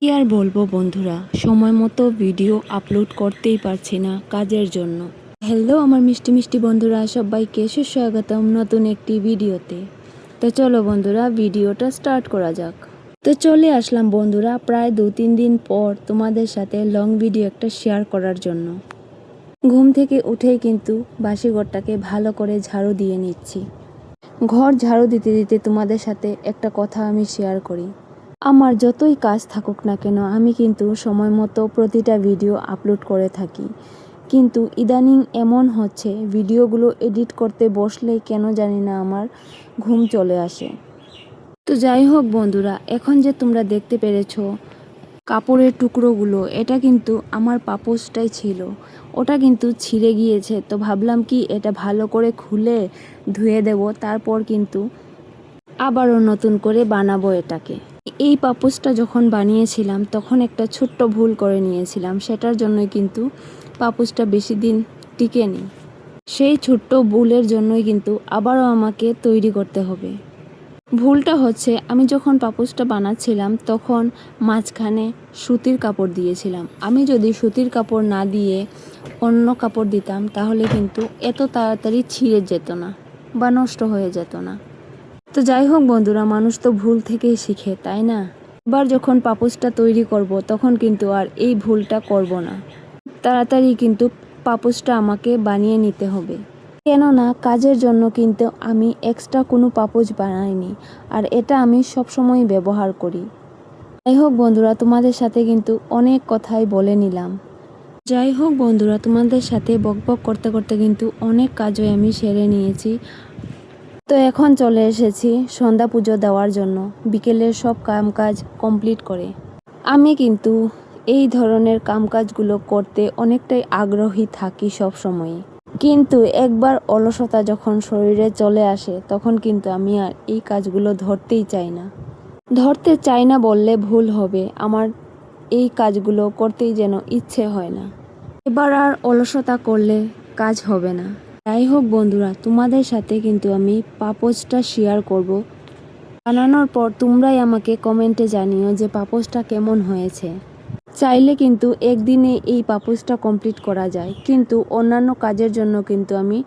কি আর বলবো বন্ধুরা, সময় মতো ভিডিও আপলোড করতেই পারছি না কাজের জন্য। হ্যালো আমার মিষ্টি মিষ্টি বন্ধুরা, সবাইকে সুস্বাগতম নতুন একটি ভিডিওতে। তো চলো বন্ধুরা, ভিডিওটা স্টার্ট করা যাক। তো চলে আসলাম বন্ধুরা, প্রায় 2-3 দিন পর তোমাদের সাথে লং ভিডিও একটা শেয়ার করার জন্য। ঘুম থেকে উঠেই কিন্তু বাসি ঘরটাকে ভালো করে ঝাড়ু দিয়ে নিচ্ছি। ঘর ঝাড়ু দিতে দিতে তোমাদের সাথে একটা কথা আমি শেয়ার করি। আমার যতই কাজ থাকুক না কেন, আমি কিন্তু সময় মতো প্রতিটা ভিডিও আপলোড করে থাকি। কিন্তু ইদানিং এমন হচ্ছে, ভিডিওগুলো এডিট করতে বসলেই কেন জানি না আমার ঘুম চলে আসে। তো যাই হোক বন্ধুরা, এখন যে তোমরা দেখতে পেরেছো কাপড়ের টুকরোগুলো, এটা কিন্তু আমার পাপোশটাই ছিল। ওটা কিন্তু ছিঁড়ে গিয়েছে, তো ভাবলাম কি এটা ভালো করে খুলে ধুয়ে দেব, তারপর কিন্তু আবারও নতুন করে বানাবো এটাকে। এই পাপোশটা যখন বানিয়েছিলাম তখন একটা ছোট্ট ভুল করে নিয়েছিলাম, সেটার জন্যই কিন্তু পাপোশটা বেশি দিন টিকেনি। সেই ছোট্ট ভুলের জন্যই কিন্তু আবারও আমাকে তৈরি করতে হবে। ভুলটা হচ্ছে, আমি যখন পাপোশটা বানাচ্ছিলাম তখন মাঝখানে সুতির কাপড় দিয়েছিলাম। আমি যদি সুতির কাপড় না দিয়ে অন্য কাপড় দিতাম তাহলে কিন্তু এত তাড়াতাড়ি ছিঁড়ে যেত না বা নষ্ট হয়ে যেত না। তো যাই হোক বন্ধুরা, মানুষ তো ভুল থেকেই শিখে, তাই না? এবার যখন পাপোশটা তৈরি করব তখন কিন্তু আর এই ভুলটা করব না। তাড়াতাড়ি কিন্তু পাপোশটা আমাকে বানিয়ে নিতে হবে, কেননা কাজের জন্য কিন্তু আমি এক্সট্রা কোনো পাপোশ বানাইনি, আর এটা আমি সবসময় ব্যবহার করি। যাই হোক বন্ধুরা, তোমাদের সাথে কিন্তু অনেক কথাই বলে নিলাম। যাই হোক বন্ধুরা, তোমাদের সাথে বকবক করতে করতে কিন্তু অনেক কাজই আমি সেরে নিয়েছি। তো এখন চলে এসেছি সন্ধ্যা পুজো দেওয়ার জন্য, বিকেলের সব কাজ কমপ্লিট করে। আমি কিন্তু এই ধরনের কাজগুলো করতে অনেকটাই আগ্রহী থাকি সব সময়, কিন্তু একবার অলসতা যখন শরীরে চলে আসে তখন কিন্তু আমি আর এই কাজগুলো ধরতে চাই না বললে ভুল হবে। আমার এই কাজগুলো করতেই যেন ইচ্ছে হয় না। এবার আর অলসতা করলে কাজ হবে না। যাই হোক বন্ধুরা, তোমাদের সাথে কিন্তু আমি পাপোশটা শেয়ার করব। বানানোর পর তোমরাই আমাকে কমেন্টে জানিও যে পাপোশটা কেমন হয়েছে। চাইলে কিন্তু একদিনে এই পাপোশটা কমপ্লিট করা যায়, কিন্তু অন্যান্য কাজের জন্য কিন্তু আমি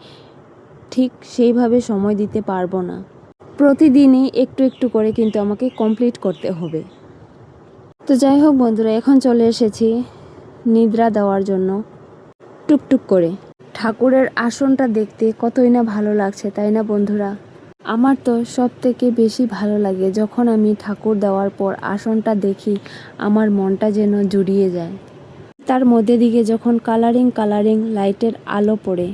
ঠিক সেইভাবে সময় দিতে পারবো না। প্রতিদিনই একটু একটু করে কিন্তু আমাকে কমপ্লিট করতে হবে। তো যাই হোক বন্ধুরা, এখন চলে এসেছি নিদ্রা দেওয়ার জন্য। টুকটুক করে ঠাকুরের আসনটা দেখতে কতই না ভালো লাগছে, তাই না বন্ধুরা? আমার তো সব থেকে বেশি ভালো লাগে যখন আমি ঠাকুর দেওয়ার পর আসনটা দেখি, আমার মনটা যেন জুড়িয়ে যায়। তার মধ্যে দিকে যখন কালারিং লাইটের আলো পড়ে,